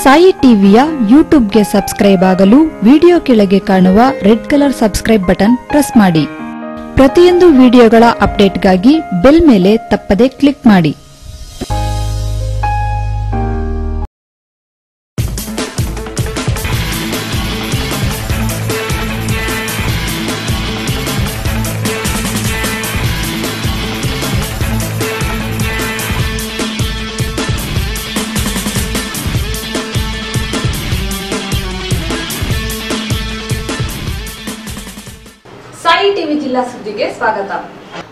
ಸಾಯಿ ಟಿವಿಯ ಯೂಟ್ಯೂಬ್ಗೆ ಸಬ್ಸ್ಕ್ರೈಬ್ ಆಗಲು ವಿಡಿಯೋ ಕೆಳಗೆ ಕಾಣುವ red colour subscribe button press ಮಾಡಿ. ಪ್ರತಿಯೊಂದು ವಿಡಿಯೋಗಳ ಅಪ್ಡೇಟ್ಗಾಗಿ ಬೆಲ್ ಮೇಲೆ ತಪ್ಪದೆ ಕ್ಲಿಕ್ ಮಾಡಿ. ಸಾಯಿ ಟಿವಿ ಜಿಲ್ಲಾ ಸುದ್ದಿಗೆ ಸ್ವಾಗತ.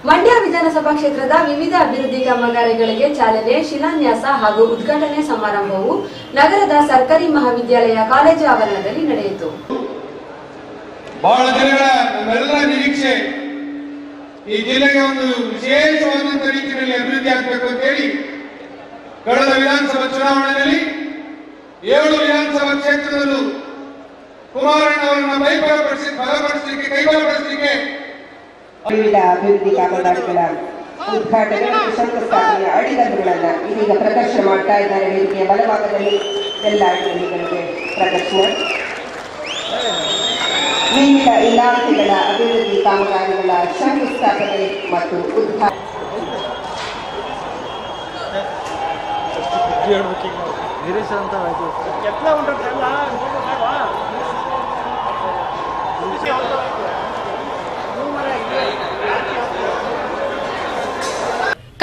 ಮಂಡ್ಯ ವಿಧಾನಸಭಾ ಕ್ಷೇತ್ರದ ವಿವಿಧ ಅಭಿವೃದ್ಧಿ ಕಾಮಗಾರಿಗಳಿಗೆ ಚಾಲನೆ, ಶಿಲಾನ್ಯಾಸ ಹಾಗೂ ಉದ್ಘಾಟನೆ ಸಮಾರಂಭವು ನಗರದ ಸರ್ಕಾರಿ ಮಹಾವಿದ್ಯಾಲಯ ಕಾಲೇಜು ಆವರಣದಲ್ಲಿ ನಡೆಯಿತು. ಬಹಳ ದಿನಗಳ ನಮ್ಮೆಲ್ಲರ ನಿರೀಕ್ಷೆ ಈ ಜಿಲ್ಲೆಗೆ ಒಂದು ವಿಶೇಷವಾದಂತ ರೀತಿಯಲ್ಲಿ ಅಭಿವೃದ್ಧಿ ಆಗಬೇಕು ಅಂತ ಹೇಳಿ ಕಳೆದ ವಿಧಾನಸಭಾ ಚುನಾವಣೆಯಲ್ಲಿ 7 ವಿಧಾನಸಭಾ ಕ್ಷೇತ್ರದಲ್ಲೂ ಕುಮಾರಣ್ಣ ಅವರನ್ನ ಕೈಬಲಪಡಿಸಲಿಕ್ಕೆ ವಿವಿಧ ಅಭಿವೃದ್ಧಿ ಕಾಮಗಾರಿಗಳ ಉದ್ಘಾಟನೆ ಮತ್ತು ಶಂಕುಸ್ಥಾಪನೆಯ ಅಡಿಗಲ್ಲುಗಳನ್ನು ಇದೀಗ ಪ್ರದರ್ಶನ ಮಾಡ್ತಾ ಇದ್ದಾರೆ. ವೇದಿಕೆಯ ಬಲಭಾಗದಲ್ಲಿ ಎಲ್ಲ ಅಡಿಗಲ್ಲುಗಳಿಗೆ ಪ್ರದರ್ಶನ. ವಿವಿಧ ಇಲಾಖೆಗಳ ಅಭಿವೃದ್ಧಿ ಕಾಮಗಾರಿಗಳ ಶಂಕುಸ್ಥಾಪನೆ ಮತ್ತು ಉದ್ಘಾಟನೆ.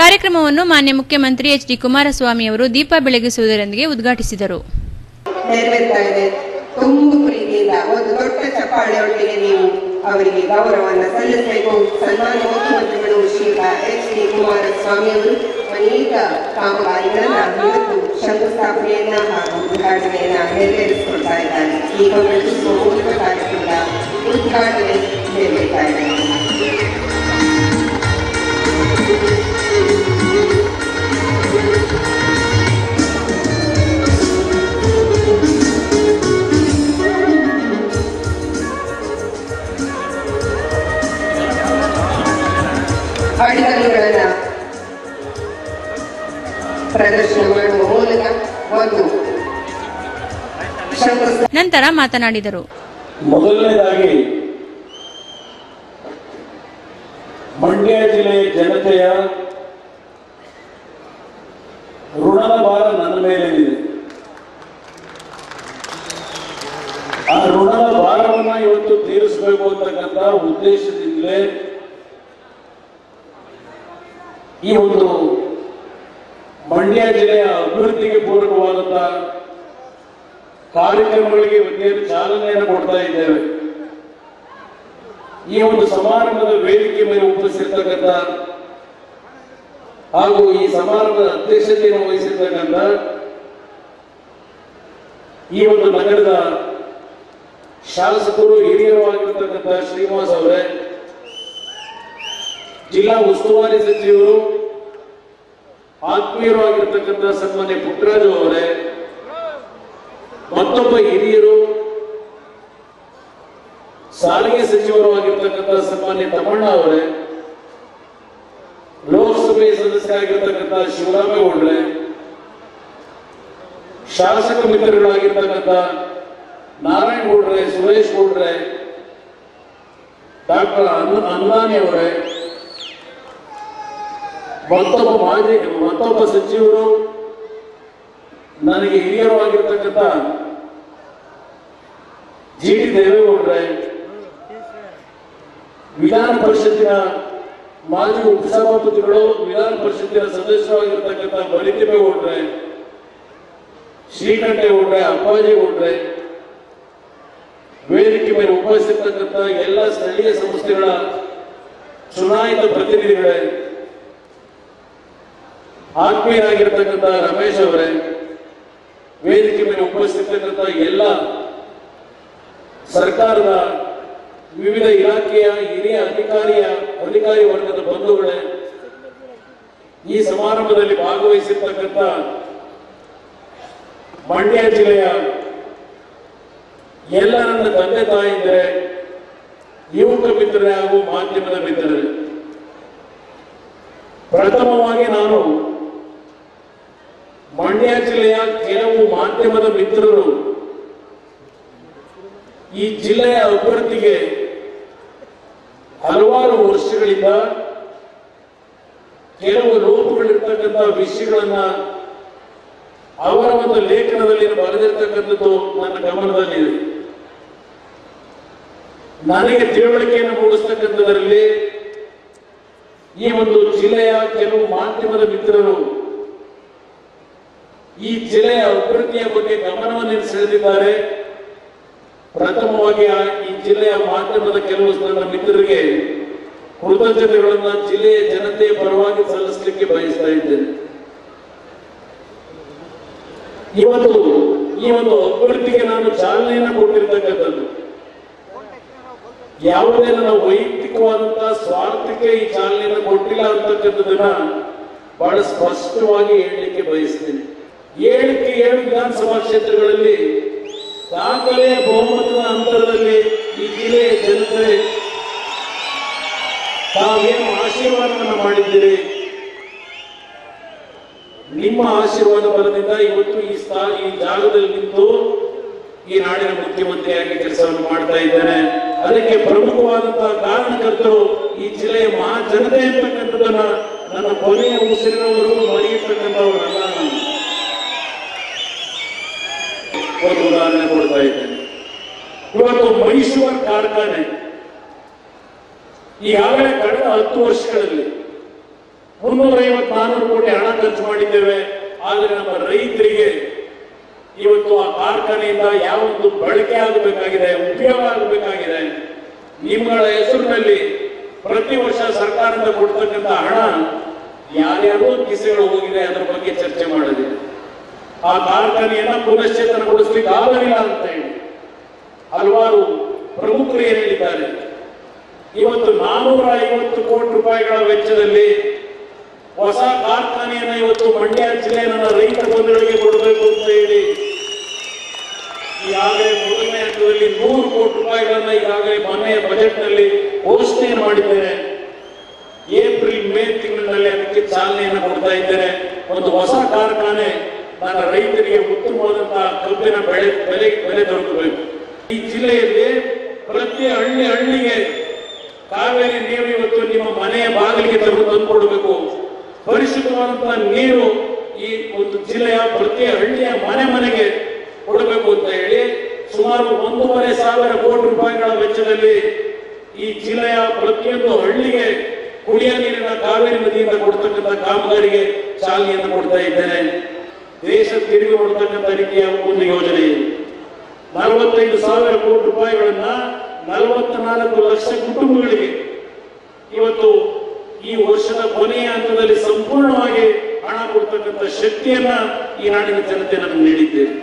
ಕಾರ್ಯಕ್ರಮವನ್ನು ಮಾನ್ಯ ಮುಖ್ಯಮಂತ್ರಿ ಎಚ್ ಡಿ ಕುಮಾರಸ್ವಾಮಿ ಅವರು ದೀಪ ಬೆಳಗಿಸುವುದರೊಂದಿಗೆ ಉದ್ಘಾಟಿಸಿದರು. ನೆರವೇರ್ತಾ ಇದೆ. ತುಂಬಾ ಪ್ರೀತಿಯಿಂದ ಒಂದು ದೊಡ್ಡ ಚಪ್ಪಾಳೆಯೊಟ್ಟಿಗೆ ನೀವು ಅವರಿಗೆ ಗೌರವವನ್ನು ಸಲ್ಲಿಸಬೇಕು. ಸನ್ಮಾನ್ಯ ಮುಖ್ಯಮಂತ್ರಿಗಳು ಶ್ರೀಯುತ ಎಚ್ ಡಿ ಕುಮಾರಸ್ವಾಮಿ ಅವರು ಅನೇಕ ಕಾಮಗಾರಿಗಳನ್ನ ಇವತ್ತು ಶಂಕುಸ್ಥಾಪನೆಯನ್ನ ಹಾಗೂ ಉದ್ಘಾಟನೆಯನ್ನ ನೆರವೇರಿಸಿಕೊಳ್ತಾ ಇದ್ದಾರೆ. ಈಗ ಬೆಳೆಸುವ ಮೂಲಕ ಕಾರ್ಯಕ್ರಮದ ಉದ್ಘಾಟನೆ ನೆರವೇರ್ತಾ ಇದೆ. ಅಡಿಗಲ್ಲುಗಳನ್ನ ಪ್ರದರ್ಶನ ಮಾಡುವ ಮೂಲಕ ಒಂದು ನಂತರ ಮಾತನಾಡಿದರು. ಮೊದಲನೇದಾಗಿ ಮಂಡ್ಯ ಜಿಲ್ಲೆಯ ಜನತೆಯ ಋಣದ ಭಾರ ನನ್ನ ಮೇಲೇನಿದೆ. ಆ ಋಣದ ಭಾರವನ್ನ ಇವತ್ತು ತೀರಿಸಬೇಕು ಅಂತಕ್ಕಂಥ ಉದ್ದೇಶದಿಂದಲೇ ಈ ಒಂದು ಮಂಡ್ಯ ಜಿಲ್ಲೆಯ ಅಭಿವೃದ್ಧಿಗೆ ಪೂರಕವಾದಂತಹ ಕಾರ್ಯಕ್ರಮಗಳಿಗೆ ಚಾಲನೆಯನ್ನು ಕೊಡ್ತಾ ಇದ್ದೇವೆ. ಈ ಒಂದು ಸಮಾರಂಭದ ವೇದಿಕೆ ಮೇಲೆ ಉಪಸ್ಥಿತಕ್ಕಂಥ ಹಾಗೂ ಈ ಸಮಾರಂಭದ ಅಧ್ಯಕ್ಷತೆಯನ್ನು ವಹಿಸಿರ್ತಕ್ಕಂಥ ಈ ಒಂದು ನಗರದ ಶಾಸಕರು ಹಿರಿಯರು ಆಗಿರ್ತಕ್ಕಂಥ ಶ್ರೀನಿವಾಸ್ ಅವರೇ, ಜಿಲ್ಲಾ ಉಸ್ತುವಾರಿ ಸಚಿವರು ಆತ್ಮೀಯರು ಆಗಿರ್ತಕ್ಕಂಥ ಸನ್ಮಾನ್ಯ ಪುಟ್ಟರಾಜು ಅವರೇ, ಮತ್ತೊಬ್ಬ ಹಿರಿಯರು ಸಾರಿಗೆ ಸಚಿವರು ಆಗಿರ್ತಕ್ಕಂಥ ಸನ್ಮಾನ್ಯ ತಮ್ಮಣ್ಣ ಅವರೇ, ಲೋಕಸಭೆ ಸದಸ್ಯರಾಗಿರ್ತಕ್ಕಂಥ ಶಿವರಾಮೇಗೌಡ್ರೆ, ಶಾಸಕ ಮಿತ್ರಗಳಾಗಿರ್ತಕ್ಕಂಥ ನಾರಾಯಣಗೌಡ್ರೆ, ಸುರೇಶ್ ಗೌಡ್ರೆ, ಡಾಕ್ಟರ್ ಅನ್ಲಾನಿ ಅವರೇ, ಮತ್ತೊಬ್ಬ ಸಚಿವರು ನನಗೆ ಹಿರಿಯರು ಆಗಿರ್ತಕ್ಕಂಥ ಜಿ ಟಿ ದೇವೇಗೌಡ್ರೆ, ವಿಧಾನ ಪರಿಷತ್ತಿನ ಮಾಜಿ ಉಪಸಭಾಪತಿಗಳು, ವಿಧಾನ ಪರಿಷತ್ತಿನ ಸದಸ್ಯರಾಗಿರ್ತಕ್ಕಂಥ ಬಲಿತಿಪ್ಪೇಗೌಡ್ರೆ, ಶ್ರೀಕಂಠೇಗೌಡ್ರೆ, ಅಪ್ಪಾಜಿಗೌಡ್ರೆ, ವೇದಿಕೆ ಮೇಲೆ ಉಪಸ್ಥಿತಕ್ಕಂಥ ಎಲ್ಲ ಸ್ಥಳೀಯ ಸಂಸ್ಥೆಗಳ ಚುನಾಯಿತ ಪ್ರತಿನಿಧಿಗಳೇ, ಆತ್ಮೀಯರಾಗಿರ್ತಕ್ಕಂಥ ರಮೇಶ್ ಅವರೇ, ವೇದಿಕೆ ಮೇಲೆ ಉಪಸ್ಥಿತಕ್ಕಂಥ ಎಲ್ಲ ಸರ್ಕಾರದ ವಿವಿಧ ಇಲಾಖೆಯ ಹಿರಿಯ ಅಧಿಕಾರಿ ವರ್ಗದ ಬಂಧುಗಳೇ, ಈ ಸಮಾರಂಭದಲ್ಲಿ ಭಾಗವಹಿಸಿರ್ತಕ್ಕಂಥ ಮಂಡ್ಯ ಜಿಲ್ಲೆಯ ಎಲ್ಲ ನನ್ನ ತಂದೆ ತಾಯಿದ್ರೆ, ಯುವಕ ಮಿತ್ರರೇ ಹಾಗೂ ಮಾಧ್ಯಮದ ಮಿತ್ರರೇ, ಪ್ರಥಮವಾಗಿ ನಾನು ಮಂಡ್ಯ ಜಿಲ್ಲೆಯ ಕೆಲವು ಮಾಧ್ಯಮದ ಮಿತ್ರರು ಈ ಜಿಲ್ಲೆಯ ಅಭಿವೃದ್ಧಿಗೆ ಹಲವಾರು ವರ್ಷಗಳಿಂದ ಕೆಲವು ಲೋಪಗಳಿರ್ತಕ್ಕಂಥ ವಿಷಯಗಳನ್ನ ಅವರ ಒಂದು ಲೇಖನದಲ್ಲಿ ಬರೆದಿರ್ತಕ್ಕಂಥದ್ದು ನನ್ನ ಗಮನದಲ್ಲಿದೆ. ನನಗೆ ತಿಳುವಳಿಕೆಯನ್ನು ಮೂಡಿಸ್ತಕ್ಕಂಥದ್ರಲ್ಲಿ ಈ ಒಂದು ಜಿಲ್ಲೆಯ ಕೆಲವು ಮಾಧ್ಯಮದ ಮಿತ್ರರು ಈ ಜಿಲ್ಲೆಯ ಅಭಿವೃದ್ಧಿಯ ಬಗ್ಗೆ ಗಮನವನ್ನು ಸೆಳೆದಿದ್ದಾರೆ. ಪ್ರಥಮವಾಗಿ ಈ ಜಿಲ್ಲೆಯ ಮಾಧ್ಯಮದ ಕೆಲವು ನನ್ನ ಮಿತ್ರರಿಗೆ ಕೃತಜ್ಞತೆಗಳನ್ನು ಜಿಲ್ಲೆಯ ಜನತೆಯ ಪರವಾಗಿ ಸಲ್ಲಿಸಲಿಕ್ಕೆ ಬಯಸ್ತಾ ಇದ್ದೇನೆ. ಇವತ್ತು ಈ ಒಂದು ಅಭಿವೃದ್ಧಿಗೆ ನಾನು ಚಾಲನೆಯನ್ನು ಕೊಟ್ಟಿರ್ತಕ್ಕಂಥದ್ದು ಯಾವುದೇ ನನ್ನ ವೈಯಕ್ತಿಕವಾದಂತಹ ಸ್ವಾರ್ಥಕ್ಕೆ ಈ ಚಾಲನೆಯನ್ನು ಕೊಟ್ಟಿಲ್ಲ ಅಂತಕ್ಕಂಥದನ್ನ ಬಹಳ ಸ್ಪಷ್ಟವಾಗಿ ಹೇಳಲಿಕ್ಕೆ ಬಯಸ್ತೇನೆ. 7 ವಿಧಾನಸಭಾ ಕ್ಷೇತ್ರಗಳಲ್ಲಿ ದಾಖಲೆಯ ಬಹುಮತದ ಅಂತರದಲ್ಲಿ ಈ ಜಿಲ್ಲೆಯ ಜನತೆ ತಾವೇನು ಆಶೀರ್ವಾದವನ್ನು ಮಾಡಿದ್ದೀರಿ, ನಿಮ್ಮ ಆಶೀರ್ವಾದ ಬಲದಿಂದ ಇವತ್ತು ಈ ಜಾಗದಲ್ಲಿ ನಿಂತು ಈ ನಾಡಿನ ಮುಖ್ಯಮಂತ್ರಿಯಾಗಿ ಕೆಲಸವನ್ನು ಮಾಡ್ತಾ ಇದ್ದೇನೆ. ಅದಕ್ಕೆ ಪ್ರಮುಖವಾದಂತಹ ಕಾರಣಕರ್ತರು ಈ ಜಿಲ್ಲೆಯ ಮಹಾ ಜನತೆ ಇರ್ತಕ್ಕಂಥದ್ದನ್ನ ನನ್ನ ಕೊನೆಯ ಉಸಿರಿನವರೆಗೂ ಮರೆಯತಕ್ಕಂಥವರಲ್ಲ. ಒಂದು ಉದಾಹರಣೆ ಕೊಡ್ತಾ ಇದ್ದೇನೆ. ಇವತ್ತು ಮೈಸೂರು ಕಾರ್ಖಾನೆ ಈಗಾಗಲೇ ಕಳೆದ 10 ವರ್ಷಗಳಲ್ಲಿ 350-400 ಕೋಟಿ ಹಣ ಖರ್ಚು ಮಾಡಿದ್ದೇವೆ. ಆದರೆ ನಮ್ಮ ರೈತರಿಗೆ ಇವತ್ತು ಆ ಕಾರ್ಖಾನೆಯಿಂದ ಯಾವೊಂದು ಬಳಕೆ ಆಗಬೇಕಾಗಿದೆ, ಉಪಯೋಗ ಆಗಬೇಕಾಗಿದೆ. ನಿಮ್ಮಗಳ ಹೆಸರಿನಲ್ಲಿ ಪ್ರತಿ ವರ್ಷ ಸರ್ಕಾರದಿಂದ ಕೊಡ್ತಕ್ಕಂಥ ಹಣ ಯಾರ್ಯಾರೋ ಕಿಸೆಗಳು ಹೋಗಿದೆ, ಅದರ ಬಗ್ಗೆ ಚರ್ಚೆ ಮಾಡೋದಿಲ್ಲ. ಆ ಕಾರ್ಖಾನೆಯನ್ನ ಪುನಶ್ಚೇತನಗೊಳಿಸ್ಲಿಕ್ಕೆ ಆಗಲಿಲ್ಲ ಅಂತ ಹೇಳಿ ಹಲವಾರು ಪ್ರಮುಖರು ಏನ್ ಹೇಳಿದ್ದಾರೆ. ಇವತ್ತು 450 ಕೋಟಿ ರೂಪಾಯಿಗಳ ವೆಚ್ಚದಲ್ಲಿ ಹೊಸ ಕಾರ್ಖಾನೆಯನ್ನ ಇವತ್ತು ಮಂಡ್ಯ ಜಿಲ್ಲೆಯ ನನ್ನ ರೈತ ಬಂಧುಗಳಿಗೆ ಕೊಡಬೇಕು ಅಂತ ಹೇಳಿ ಈಗಾಗಲೇ ಮೊದಲನೇ ಹಂತದಲ್ಲಿ 100 ಕೋಟಿ ರೂಪಾಯಿಗಳನ್ನ ಈಗಾಗಲೇ ಮೊನ್ನೆಯ ಬಜೆಟ್ ನಲ್ಲಿ ಘೋಷಣೆ ಮಾಡಿದ್ದೇನೆ. ಏಪ್ರಿಲ್ ಮೇ ತಿಂಗಳಿನಲ್ಲಿ ಅದಕ್ಕೆ ಚಾಲನೆಯನ್ನು ಕೊಡ್ತಾ ಇದ್ದೇನೆ. ಒಂದು ಹೊಸ ಕಾರ್ಖಾನೆ ನನ್ನ ರೈತರಿಗೆ ಉತ್ತಮವಾದಂತಹ ಕಬ್ಬಿನ ಬೆಲೆ ದೊರಕಬೇಕು. ಈ ಜಿಲ್ಲೆಯಲ್ಲಿ ಪ್ರತಿ ಹಳ್ಳಿಗೆ ಕಾವೇರಿ ನೀರು ಇವತ್ತು ನಿಮ್ಮ ಮನೆಯ ಬಾಗಿಲಿಗೆ ತಂದುಕೊಡಬೇಕು. ಪರಿಶುದ್ಧವಾದಂತಹ ನೀರು ಈ ಒಂದು ಜಿಲ್ಲೆಯ ಪ್ರತಿ ಹಳ್ಳಿಯ ಮನೆಗೆ ಕೊಡಬೇಕು ಅಂತ ಹೇಳಿ ಸುಮಾರು 1,500 ಕೋಟಿ ರೂಪಾಯಿಗಳ ವೆಚ್ಚದಲ್ಲಿ ಈ ಜಿಲ್ಲೆಯ ಪ್ರತಿಯೊಂದು ಹಳ್ಳಿಗೆ ಕುಡಿಯ ನೀರಿನ ಕಾವೇರಿ ನದಿಯಿಂದ ಕೊಡ್ತಕ್ಕಂಥ ಕಾಮಗಾರಿಗೆ ಚಾಲನೆಯನ್ನು ಕೊಡ್ತಾ ಇದ್ದೇನೆ. ದೇಶ ತಿರುಗಿ ನೋಡ್ತಕ್ಕಂಥ ರೀತಿಯ ಒಂದು ಯೋಜನೆ ಇದೆ. 45,000 ಕೋಟಿ ರೂಪಾಯಿಗಳನ್ನ 44 ಲಕ್ಷ ಕುಟುಂಬಗಳಿಗೆ ಇವತ್ತು ಈ ವರ್ಷದ ಕೊನೆಯ ಹಂತದಲ್ಲಿ ಸಂಪೂರ್ಣವಾಗಿ ಹಣ ಕೊಡ್ತಕ್ಕಂಥ ಶಕ್ತಿಯನ್ನ ಈ ನಾಡಿನ ಜನತೆ ನಮಗೆ ನೀಡಿದ್ದೇವೆ.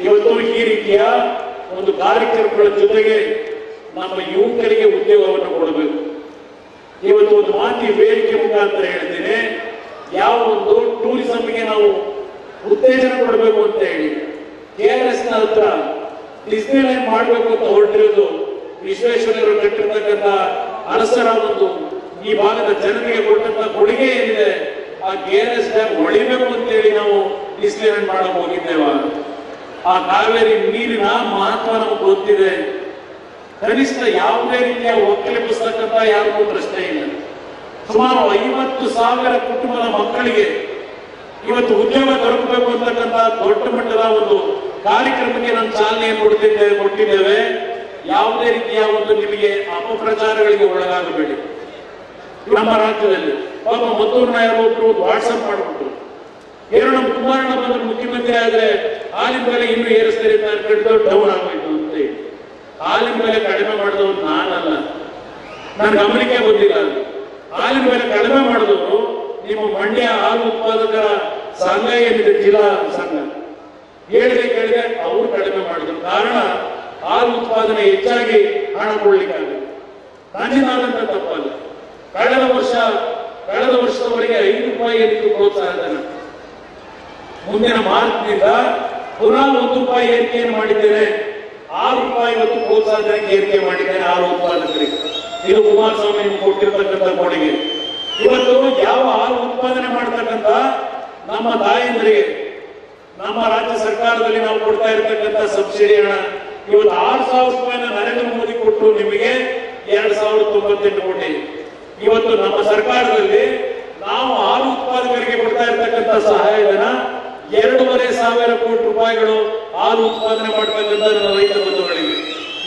ಇವತ್ತು ಈ ರೀತಿಯ ಒಂದು ಕಾರ್ಯಕ್ರಮಗಳ ಜೊತೆಗೆ ನಮ್ಮ ಯುವಕರಿಗೆ ಉದ್ಯೋಗವನ್ನು ಕೊಡಬೇಕು. ಇವತ್ತು ಒಂದು ಮಾತಿ ವೇದಿಕೆ ಮುಖಾಂತರ ಹೇಳ್ತೇನೆ, ಯಾವ ಒಂದು ಟೂರಿಸಂಗೆ ನಾವು ಉತ್ತೇಜನ ಕೊಡಬೇಕು ಅಂತ ಹೇಳಿ KRS ಹತ್ರ ಡಿಸ್ನಿಲ್ಯಾಂಡ್ ಮಾಡಬೇಕು ಅಂತ ಹೊರಟಿರೋದು ವಿಶ್ವೇಶ್ವರಯ್ಯವರು ಕಟ್ಟಿರ್ತಕ್ಕಂಥ ಅರಸರ ಒಂದು ಈ ಭಾಗದ ಜನರಿಗೆ ಕೊಟ್ಟಂತ ಕೊಡುಗೆ ಏನಿದೆ, ಆ KRS ಡ್ಯಾಮ್ ಹೊಳಿಬೇಕು ಅಂತ ಹೇಳಿ ನಾವು ಡಿಸ್ನಿಲ್ಯಾಂಡ್ ಮಾಡಕ್ ಹೋಗಿದ್ದೇವ. ಆ ಕಾವೇರಿ ನೀರಿನ ಮಹತ್ವ ನಮಗೆ ಗೊತ್ತಿದೆ. ಕನಿಷ್ಠ ಯಾವುದೇ ರೀತಿಯ ಒಕ್ಕಲಿಪಿಸ್ತಕ್ಕಂಥ ಯಾರಿಗೂ ಪ್ರಶ್ನೆ ಇಲ್ಲ. ಸುಮಾರು 50,000 ಕುಟುಂಬದ ಮಕ್ಕಳಿಗೆ ಇವತ್ತು ಉದ್ಯೋಗ ದೊರಕಬೇಕು ಅಂತಕ್ಕಂಥ ದೊಡ್ಡ ಮಟ್ಟದ ಒಂದು ಕಾರ್ಯಕ್ರಮಕ್ಕೆ ನಾವು ಚಾಲನೆಯನ್ನು ಕೊಟ್ಟಿದ್ದೇವೆ. ಯಾವುದೇ ರೀತಿಯ ಒಂದು ನಿಮಗೆ ಅಪಪ್ರಚಾರಗಳಿಗೆ ಒಳಗಾಗಬೇಡಿ. ನಮ್ಮ ರಾಜ್ಯದಲ್ಲಿ ಪಾಪ ಮದ್ದೂರಿನ ಯಾರೊಬ್ರು ವಾಟ್ಸಪ್ ಮಾಡಿಬಿಟ್ರು, ನಮ್ಮ ಕುಮಾರಣ್ಣ ಬಂದ್ರು ಮುಖ್ಯಮಂತ್ರಿ ಆದ್ರೆ ಹಾಲಿನ ಬೆಲೆ ಇನ್ನೂ ಏರಿಸ್ತಾರೆ ಡೌನ್ ಆಗೋಯ್ತು ಅಂತ ಹೇಳಿ. ಹಾಲಿನ ಬೆಲೆ ಕಡಿಮೆ ಮಾಡಿದವರು ನಾನಲ್ಲ, ನನ್ನ ಗಮನಕ್ಕೆ ಬಂದಿಲ್ಲ. ಹಾಲಿನ ಬೆಲೆ ಕಡಿಮೆ ಮಾಡಿದವರು ನಿಮ್ಮ ಮಂಡ್ಯ ಹಾಲು ಉತ್ಪಾದಕರ ಸಂಘ ಏನಿದೆ, ಜಿಲ್ಲಾ ಸಂಘ, ಕೇಳಿದೆ ಅವರು ಕಡಿಮೆ ಮಾಡಿದ್ರು. ಕಾರಣ ಹಾಲು ಉತ್ಪಾದನೆ ಹೆಚ್ಚಾಗಿ ಹಣ ಕೊಡ್ಲಿಕ್ಕಾಗಲ್ಲ. ನನ್ನಿಂದಾದಂತ ತಪ್ಪಲ್ಲ. ಕಳೆದ ವರ್ಷದವರೆಗೆ 5 ರೂಪಾಯಿ ಏರಿಕೆ ಪ್ರೋತ್ಸಾಹ ಧನ, ಮುಂದಿನ ಮಾರ್ಚ್ನಿಂದ ಪುನಃ 1 ರೂಪಾಯಿ ಏರಿಕೆಯನ್ನು ಮಾಡಿದ್ದೇನೆ. 6 ರೂಪಾಯಿ ಇವತ್ತು ಪ್ರೋತ್ಸಾಹ ಧನಕ್ಕೆ ಏರಿಕೆ ಮಾಡಿದ್ದೇನೆ ಹಾಲು ಉತ್ಪಾದಕರಿಗೆ. ಇದು ಕುಮಾರಸ್ವಾಮಿ ಕೊಟ್ಟಿರ್ತಕ್ಕಂಥ ಕೊಡುಗೆ. ಇವತ್ತು ಯಾವ ಹಾಲು ಉತ್ಪಾದನೆ ಮಾಡತಕ್ಕಂಥ ನಮ್ಮ ತಾಯಂದರಿಗೆ ನಮ್ಮ ರಾಜ್ಯ ಸರ್ಕಾರದಲ್ಲಿ ನಾವು ಕೊಡ್ತಾ ಇರತಕ್ಕಂಥ ಸಬ್ಸಿಡಿ ಹಣ ಇವತ್ತು 6,000 ರೂಪಾಯಿನ ನರೇಂದ್ರ ಮೋದಿ ಕೊಟ್ಟು ನಿಮಗೆ 2,098 ಕೋಟಿ. ಇವತ್ತು ನಮ್ಮ ಸರ್ಕಾರದಲ್ಲಿ ನಾವು ಹಾಲು ಉತ್ಪಾದಕರಿಗೆ ಕೊಡ್ತಾ ಇರತಕ್ಕಂಥ ಸಹಾಯಧನ 2,500 ಕೋಟಿ ರೂಪಾಯಿಗಳು ಹಾಲು ಉತ್ಪಾದನೆ ಮಾಡತಕ್ಕಂಥ ರೈತ ಬಂಧುಗಳಿಗೆ.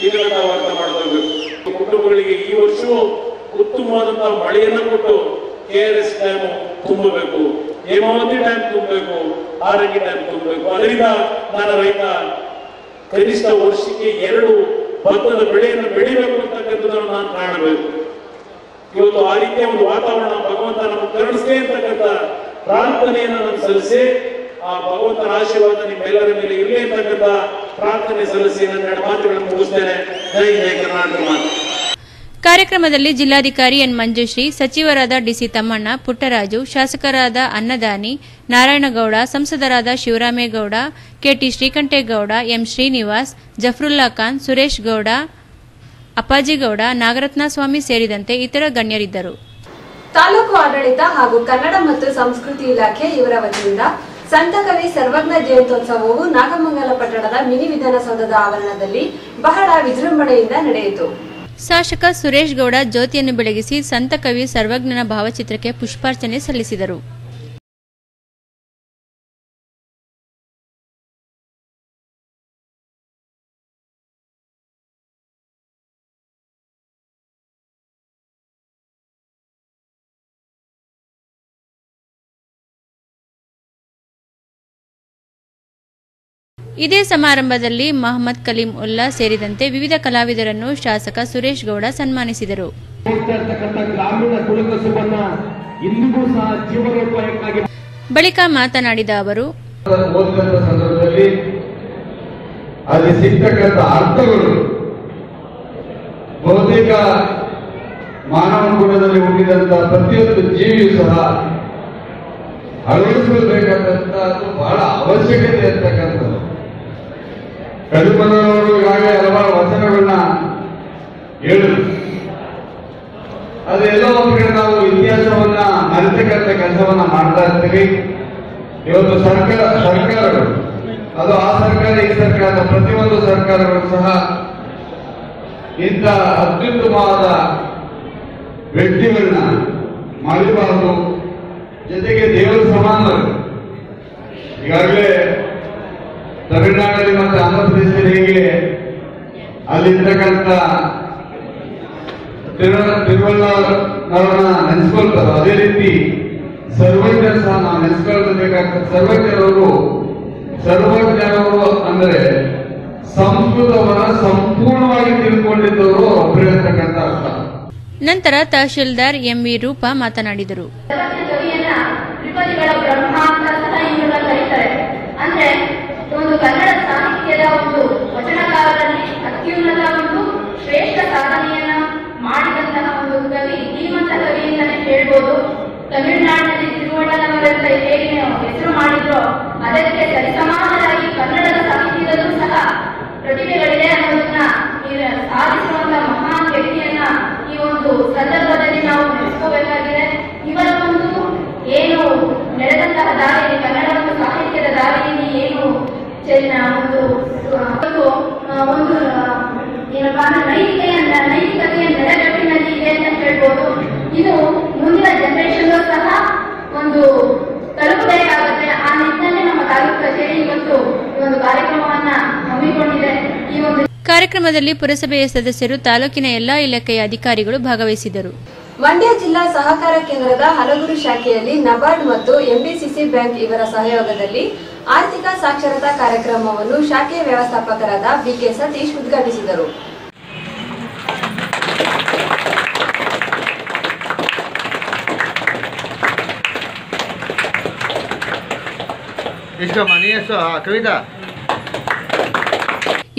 ಇದನ್ನು ನಾವು ಅರ್ಥ ಮಾಡ್ಕೋಬೇಕು. ಕುಟುಂಬಗಳಿಗೆ ಈ ವರ್ಷವೂ ಉತ್ತಮವಾದಂತಹ ಮಳೆಯನ್ನು ಕೊಟ್ಟು KRS ಡ್ಯಾಮ್ ತುಂಬಬೇಕು, ಹೇಮಾವತಿ ಡ್ಯಾಮ್ ತುಂಬಬೇಕು, ಆರಂಗಿ ಡ್ಯಾಮ್ ತುಂಬಬೇಕು. ಅದರಿಂದ ನಾನು ರೈತ ಕನಿಷ್ಠ ವರ್ಷಕ್ಕೆ 2 ಭತ್ತದ ಬೆಳೆಯನ್ನು ಬೆಳಿಬೇಕು ಅಂತಕ್ಕಂಥದ್ದನ್ನು ನಾನು ಕಾಣಬೇಕು. ಇವತ್ತು ಆ ರೀತಿಯ ಒಂದು ವಾತಾವರಣ ಭಗವಂತ ನಮಗೆ ಕರುಣಿಸಲಿ ಅಂತಕ್ಕಂಥ ಪ್ರಾರ್ಥನೆಯನ್ನು ನಾನು ಸಲ್ಲಿಸಿ, ಆ ಭಗವಂತನ ಆಶೀರ್ವಾದ ನಿಮ್ಮೆಲ್ಲರ ಮೇಲೆ ಇರಲಿ ಅಂತಕ್ಕಂಥ ಪ್ರಾರ್ಥನೆ ಸಲ್ಲಿಸಿ ನನ್ನ 2 ಮಾತುಗಳನ್ನು ಮುಗಿಸ್ತೇನೆ. ಜೈ ಜೈ ಕರ್ನಾಟಕ ಮಾತು. ಕಾರ್ಯಕ್ರಮದಲ್ಲಿ ಜಿಲ್ಲಾಧಿಕಾರಿ ಎನ್ ಮಂಜುಶ್ರೀ, ಸಚಿವರಾದ ಡಿಸಿ ತಮ್ಮಣ್ಣ, ಪುಟ್ಟರಾಜು, ಶಾಸಕರಾದ ಅನ್ನದಾನಿ, ನಾರಾಯಣಗೌಡ, ಸಂಸದರಾದ ಶಿವರಾಮೇಗೌಡ, ಕೆಟಿ ಶ್ರೀಕಂಠೇಗೌಡ, ಎಂ ಶ್ರೀನಿವಾಸ್, ಜಫರುಲ್ಲಾ ಖಾನ್, ಸುರೇಶ್ ಗೌಡ, ಅಪ್ಪಾಜಿಗೌಡ, ನಾಗರತ್ನ ಸ್ವಾಮಿ ಸೇರಿದಂತೆ ಇತರ ಗಣ್ಯರಿದ್ದರು. ತಾಲೂಕು ಆಡಳಿತ ಹಾಗೂ ಕನ್ನಡ ಮತ್ತು ಸಂಸ್ಕೃತಿ ಇಲಾಖೆ ಇವರ ವತಿಯಿಂದ ಸಂತಕವಿ ಸರ್ವಜ್ಞ ಜಯಂತ್ಯೋತ್ಸವವು ನಾಗಮಂಗಲ ಪಟ್ಟಣದ ಮಿನಿ ವಿಧಾನಸೌಧದ ಆವರಣದಲ್ಲಿ ಬಹಳ ವಿಜೃಂಭಣೆಯಿಂದ ನಡೆಯಿತು. ಶಾಸಕ ಸುರೇಶ್ ಗೌಡ ಜ್ಯೋತಿಯನ್ನು ಬೆಳಗಿಸಿ ಸಂತಕವಿ ಸರ್ವಜ್ಞನ ಭಾವಚಿತ್ರಕ್ಕೆ ಪುಷ್ಪಾರ್ಚನೆ ಸಲ್ಲಿಸಿದರು. ಇದೇ ಸಮಾರಂಭದಲ್ಲಿ ಮಹಮ್ಮದ್ ಕಲೀಂ ಉಲ್ಲಾ ಸೇರಿದಂತೆ ವಿವಿಧ ಕಲಾವಿದರನ್ನು ಶಾಸಕ ಸುರೇಶ್ ಗೌಡ ಸನ್ಮಾನಿಸಿದರು. ಬಳಿಕ ಮಾತನಾಡಿದ ಅವರು, ಅಲ್ಲಿ ಸಿಗ್ತಕ್ಕಂಥ ಅರ್ಥಗಳು ಬಹುತೇಕ ಮಾನವ ಕುಲದಲ್ಲಿ ಹುಟ್ಟಿದಂತಹ ಪ್ರತಿಯೊಂದು ಜೀವಿಯೂ ಸಹ ಅಳವಡಿಸಬೇಕಾದಂತಹದ್ದು ಬಹಳ ಅವಶ್ಯಕತೆ ಇರ್ತಕ್ಕಂಥದ್ದು. ಕಡಿಮನವರು ಈಗಾಗಲೇ ಹಲವಾರು ವಚನಗಳನ್ನ ಹೇಳಿದ್ರು. ಅದೆಲ್ಲೋ ಒಂದು ಕಡೆ ನಾವು ಇತಿಹಾಸವನ್ನ ಮರೆತಕ್ಕಂಥ ಕೆಲಸವನ್ನ ಮಾಡ್ತಾ ಇರ್ತೀವಿ. ಇವತ್ತು ಸರ್ಕಾರಗಳು, ಅದು ಆ ಸರ್ಕಾರ ಈ ಸರ್ಕಾರದ ಪ್ರತಿಯೊಂದು ಸರ್ಕಾರಗಳು ಸಹ ಇಂಥ ಅತ್ಯುತ್ತಮವಾದ ವ್ಯಕ್ತಿಗಳನ್ನ ಮರಿಬಾರದು. ಜೊತೆಗೆ ದೇವರ ಸಮಾನರು ಈಗಾಗಲೇ ತಮಿಳುನಾಡಲ್ಲಿ ಮತ್ತು ಆಂಧ್ರ ಪ್ರದೇಶದಲ್ಲಿ ಹೇಗೆ ಅಲ್ಲಿರ್ತಕ್ಕಂಥ ತಿರುವಣ್ಣವರನ್ನ ನೆನೆಸ್ಕೊಳ್ತಾರೋ ಅದೇ ರೀತಿ ಸರ್ವಜ್ಞರು ಸಹ ನಾವು ನೆನೆಸ್ಕೊಳ್ಬೇಕಾಗ್ತದೆ. ಸರ್ವಜ್ಞರವರು ಅಂದರೆ ಸಂಸ್ಕೃತವನ್ನ ಸಂಪೂರ್ಣವಾಗಿ ತಿಳ್ಕೊಂಡಿದ್ದವರು ಒಬ್ಬರಿರ್ತಕ್ಕಂಥ ಅರ್ಥ. ನಂತರ ತಹಶೀಲ್ದಾರ್ ಎಂವಿ ರೂಪಾ ಮಾತನಾಡಿದರು. ಅಂದ್ರೆ ಒಂದು ಕನ್ನಡ ಸಾಹಿತ್ಯದ ಒಂದು ವಚನಕಾರರಲ್ಲಿ ಅತ್ಯುನ್ನತ ಒಂದು ಶ್ರೇಷ್ಠ ಸಾಧನೆಯನ್ನ ಮಾಡಿದಂತಹ ಒಂದು ಕವಿ, ಧೀಮಂತ ಕವಿ ಅಂತಾನೆ ಹೇಳ್ಬೋದು. ತಮಿಳುನಾಡಿನಲ್ಲಿ ತಿರುವಣ್ಣನವರಂತ ಹೇಗೆ ಹೆಸರು ಮಾಡಿದ್ರೋ ಅದಕ್ಕೆ ಸರಿಸಮಾನರಾಗಿ ಕನ್ನಡದ ಸಾಹಿತ್ಯದಲ್ಲೂ ಸಹ ಪ್ರತಿಭೆಗಳಿದೆ ಅನ್ನೋದನ್ನ ಸಾಧಿಸುವಂತ ಮಹಾನ್ ವ್ಯಕ್ತಿಯನ್ನ ಈ ಒಂದು ಸಂದರ್ಭದಲ್ಲಿ ನಾವು ನೆನೆಸ್ಕೋಬೇಕಾಗಿದೆ. ಇವರ ಒಂದು ಏನು ನಡೆದಂತಹ ದಾರಿಯಲ್ಲಿ, ಕನ್ನಡ ಒಂದು ಸಾಹಿತ್ಯದ ದಾರಿಯಲ್ಲಿ ಏನು ಒಂದು ಏನಪ್ಪಾ ನೈತಿಕತೆಯ ನೆಲೆಗಟ್ಟಿನಲ್ಲಿ ಇದೆ ಅಂತ ಹೇಳ್ಬೋದು. ಇದು ಮುಂದಿನ ಜನರೇಷನ್ ಸಹ ಒಂದು ತಲುಪಬೇಕಾಗುತ್ತೆ. ಆ ನಿಟ್ಟಿನಲ್ಲಿ ನಮ್ಮ ತಾಲೂಕು ಕಚೇರಿ ಇವತ್ತು ಈ ಒಂದು ಕಾರ್ಯಕ್ರಮವನ್ನ ಹಮ್ಮಿಕೊಂಡಿದೆ. ಈ ಒಂದು ಕಾರ್ಯಕ್ರಮದಲ್ಲಿ ಪುರಸಭೆಯ ಸದಸ್ಯರು, ತಾಲೂಕಿನ ಎಲ್ಲಾ ಇಲಾಖೆಯ ಅಧಿಕಾರಿಗಳು ಭಾಗವಹಿಸಿದರು. ಮಂಡ್ಯ ಜಿಲ್ಲಾ ಸಹಕಾರ ಕೇಂದ್ರದ ಹಲಗೂರು ಶಾಖೆಯಲ್ಲಿ ನಬಾರ್ಡ್ ಮತ್ತು ಎಂಬಿಸಿಸಿ ಬ್ಯಾಂಕ್ ಇವರ ಸಹಯೋಗದಲ್ಲಿ ಆರ್ಥಿಕ ಸಾಕ್ಷರತಾ ಕಾರ್ಯಕ್ರಮವನ್ನು ಶಾಖೆಯ ವ್ಯವಸ್ಥಾಪಕರಾದ ಬಿಕೆ ಸತೀಶ್ ಉದ್ಘಾಟಿಸಿದರು.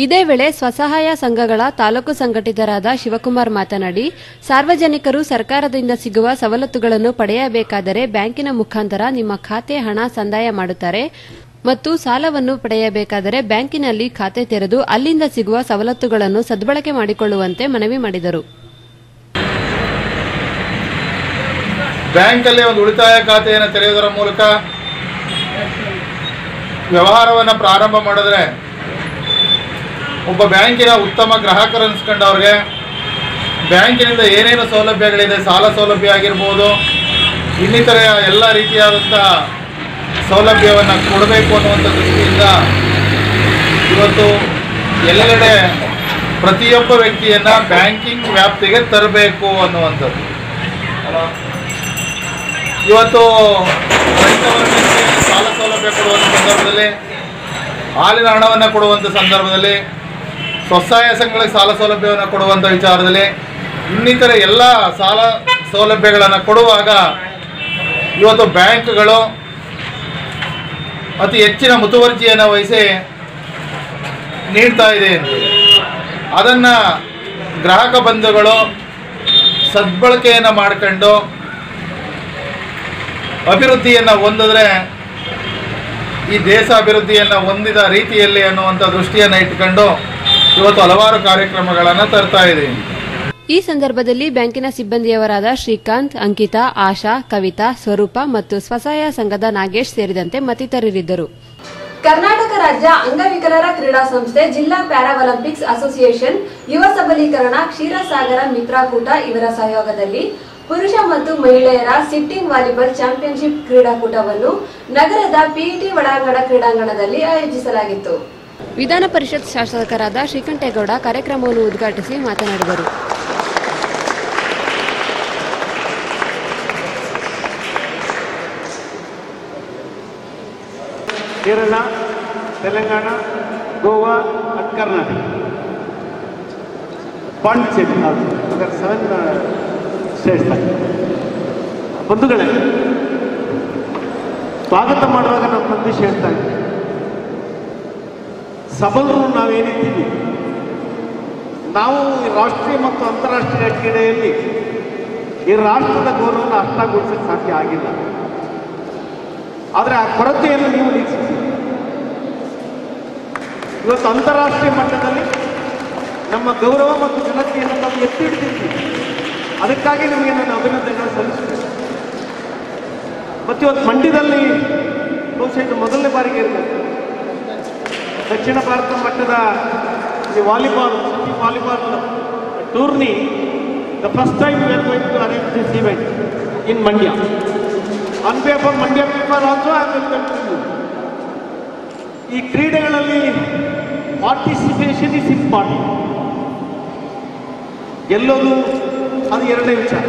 ಇದೇ ವೇಳೆ ಸ್ವಸಹಾಯ ಸಂಘಗಳ ತಾಲೂಕು ಸಂಘಟಿತರಾದ ಶಿವಕುಮಾರ್ ಮಾತನಾಡಿ, ಸಾರ್ವಜನಿಕರು ಸರ್ಕಾರದಿಂದ ಸಿಗುವ ಸವಲತ್ತುಗಳನ್ನು ಪಡೆಯಬೇಕಾದರೆ ಬ್ಯಾಂಕಿನ ಮುಖಾಂತರ ನಿಮ್ಮ ಖಾತೆ ಹಣ ಸಂದಾಯ ಮಾಡುತ್ತಾರೆ ಮತ್ತು ಸಾಲವನ್ನು ಪಡೆಯಬೇಕಾದರೆ ಬ್ಯಾಂಕಿನಲ್ಲಿ ಖಾತೆ ತೆರೆದು ಅಲ್ಲಿಂದ ಸಿಗುವ ಸವಲತ್ತುಗಳನ್ನು ಸದ್ಬಳಕೆ ಮಾಡಿಕೊಳ್ಳುವಂತೆ ಮನವಿ ಮಾಡಿದರು. ಬ್ಯಾಂಕಲ್ಲಿ ಒಂದು ಉಳಿತಾಯ ಖಾತೆಯನ್ನು ತೆರೆಯುವುದರ ಮೂಲಕ ವ್ಯವಹಾರವನ್ನು ಪ್ರಾರಂಭ ಮಾಡಿದ್ರೆ ಒಬ್ಬ ಬ್ಯಾಂಕಿನ ಉತ್ತಮ ಗ್ರಾಹಕರು ಅನಿಸ್ಕೊಂಡವ್ರಿಗೆ ಬ್ಯಾಂಕಿನಿಂದ ಏನೇನು ಸೌಲಭ್ಯಗಳಿದೆ, ಸಾಲ ಸೌಲಭ್ಯ ಆಗಿರ್ಬೋದು, ಇನ್ನಿತರ ಎಲ್ಲ ರೀತಿಯಾದಂಥ ಸೌಲಭ್ಯವನ್ನು ಕೊಡಬೇಕು ಅನ್ನುವಂಥ ದೃಷ್ಟಿಯಿಂದ ಇವತ್ತು ಎಲ್ಲೆಡೆ ಪ್ರತಿಯೊಬ್ಬ ವ್ಯಕ್ತಿಯನ್ನು ಬ್ಯಾಂಕಿಂಗ್ ವ್ಯಾಪ್ತಿಗೆ ತರಬೇಕು ಅನ್ನುವಂಥದ್ದು. ಇವತ್ತು ರೈತ ವರ್ಗಕ್ಕೆ ಸಾಲ ಸೌಲಭ್ಯ ಕೊಡುವಂಥ ಸಂದರ್ಭದಲ್ಲಿ, ಹಾಲಿನ ಹಣವನ್ನು ಕೊಡುವಂಥ ಸಂದರ್ಭದಲ್ಲಿ, ಸ್ವಸಹಾಯ ಸಂಘಗಳಿಗೆ ಸಾಲ ಸೌಲಭ್ಯವನ್ನು ಕೊಡುವಂಥ ವಿಚಾರದಲ್ಲಿ, ಇನ್ನಿತರ ಎಲ್ಲ ಸಾಲ ಸೌಲಭ್ಯಗಳನ್ನು ಕೊಡುವಾಗ ಇವತ್ತು ಬ್ಯಾಂಕ್ಗಳು ಅತಿ ಹೆಚ್ಚಿನ ಮುತುವರ್ಜಿಯನ್ನು ವಹಿಸಿ ನೀಡ್ತಾ ಇದೆ. ಅದನ್ನು ಗ್ರಾಹಕ ಬಂಧುಗಳು ಸದ್ಬಳಕೆಯನ್ನು ಮಾಡಿಕೊಂಡು ಅಭಿವೃದ್ಧಿಯನ್ನು ಹೊಂದಿದ್ರೆ ಈ ದೇಶ ಅಭಿವೃದ್ಧಿಯನ್ನು ಹೊಂದಿದ ರೀತಿಯಲ್ಲಿ ಅನ್ನುವಂಥ ದೃಷ್ಟಿಯನ್ನು ಇಟ್ಕೊಂಡು ಇವತ್ತು ಹಲವಾರು ಕಾರ್ಯಕ್ರಮಗಳನ್ನು ತರ್ತಾ ಇದ್ದೀವಿ. ಈ ಸಂದರ್ಭದಲ್ಲಿ ಬ್ಯಾಂಕಿನ ಸಿಬ್ಬಂದಿಯವರಾದ ಶ್ರೀಕಾಂತ್, ಅಂಕಿತಾ, ಆಶಾ, ಕವಿತಾ, ಸ್ವರೂಪ ಮತ್ತು ಸ್ವಸಹಾಯ ಸಂಘದ ನಾಗೇಶ್ ಸೇರಿದಂತೆ ಮತ್ತಿತರರಿದ್ದರು. ಕರ್ನಾಟಕ ರಾಜ್ಯ ಅಂಗವಿಕಲರ ಕ್ರೀಡಾ ಸಂಸ್ಥೆ, ಜಿಲ್ಲಾ ಪ್ಯಾರಾ ಒಲಿಂಪಿಕ್ಸ್ ಅಸೋಸಿಯೇಷನ್, ಯುವ ಸಬಲೀಕರಣ, ಕ್ಷೀರಸಾಗರ ಮಿತ್ರಕೂಟ ಇವರ ಸಹಯೋಗದಲ್ಲಿ ಪುರುಷ ಮತ್ತು ಮಹಿಳೆಯರ ಸಿಟ್ಟಿಂಗ್ ವಾಲಿಬಾಲ್ ಚಾಂಪಿಯನ್ಶಿಪ್ ಕ್ರೀಡಾಕೂಟವನ್ನು ನಗರದ ಪಿಇಟಿ ಒಳಾಂಗಣ ಕ್ರೀಡಾಂಗಣದಲ್ಲಿ ಆಯೋಜಿಸಲಾಗಿತ್ತು. ವಿಧಾನ ಪರಿಷತ್ ಶಾಸಕರಾದ ಶ್ರೀಕಂಠೇಗೌಡ ಕಾರ್ಯಕ್ರಮವನ್ನು ಉದ್ಘಾಟಿಸಿ ಮಾತನಾಡಿದರು. ಕೇರಳ, ತೆಲಂಗಾಣ, ಗೋವಾ and ಕರ್ನಾಟಕ ಪಾಂಡಿಚೇರಿ ಅದರ 7 ಸ್ಟೇಟ್ಸ್. ಬಂಧುಗಳೇ, ಸ್ವಾಗತ ಮಾಡುವಾಗ ನಮ್ಮ ಸಂದೇಶ ಹೇಳ್ತಾ ಇದ್ದೀವಿ, ಸಬಲರು ನಾವೇನಿದ್ದೀವಿ, ನಾವು ರಾಷ್ಟ್ರೀಯ ಮತ್ತು ಅಂತಾರಾಷ್ಟ್ರೀಯ ಕ್ರೀಡೆಯಲ್ಲಿ ಈ ರಾಷ್ಟ್ರದ ಗೌರವವನ್ನು ಅಷ್ಟಾಗೊಳಿಸಕ್ಕೆ ಸಾಧ್ಯ ಆಗಿಲ್ಲ. ಆದರೆ ಆ ಕೊರತೆಯನ್ನು ನೀವು ನೀಗಿಸಿದ್ದೀರಿ. ಇವತ್ತು ಅಂತಾರಾಷ್ಟ್ರೀಯ ಮಟ್ಟದಲ್ಲಿ ನಮ್ಮ ಗೌರವ ಮತ್ತು ಘನತೆಯನ್ನು ನಾವು ಎತ್ತಿ ಹಿಡಿದಿದ್ದೀವಿ. ಅದಕ್ಕಾಗಿ ನಿಮಗೆ ನಾನು ಅಭಿನಂದನೆಗಳನ್ನು ಸಲ್ಲಿಸುತ್ತೇನೆ. ಮತ್ತು ಇವತ್ತು ಮಂಡ್ಯದಲ್ಲಿ ಬಹುಶಃ ಇದು ಮೊದಲನೇ ಬಾರಿಗೆ ಇರಬೇಕು, ದಕ್ಷಿಣ ಭಾರತ ಮಟ್ಟದ ಈ volleyball tourney, the first time we are going to arrange this event in Mandya. On behalf of Mandya people also I welcome you. ಈ ಕ್ರೀಡೆಗಳಲ್ಲಿ ಪಾರ್ಟಿಸಿಪೇಷನ್ ಇಸ್ ಇಂಪಾರ್ಟೆಂಟ್. ಗೆಲ್ಲೋದು ಅದು ಎರಡನೇ ವಿಚಾರ.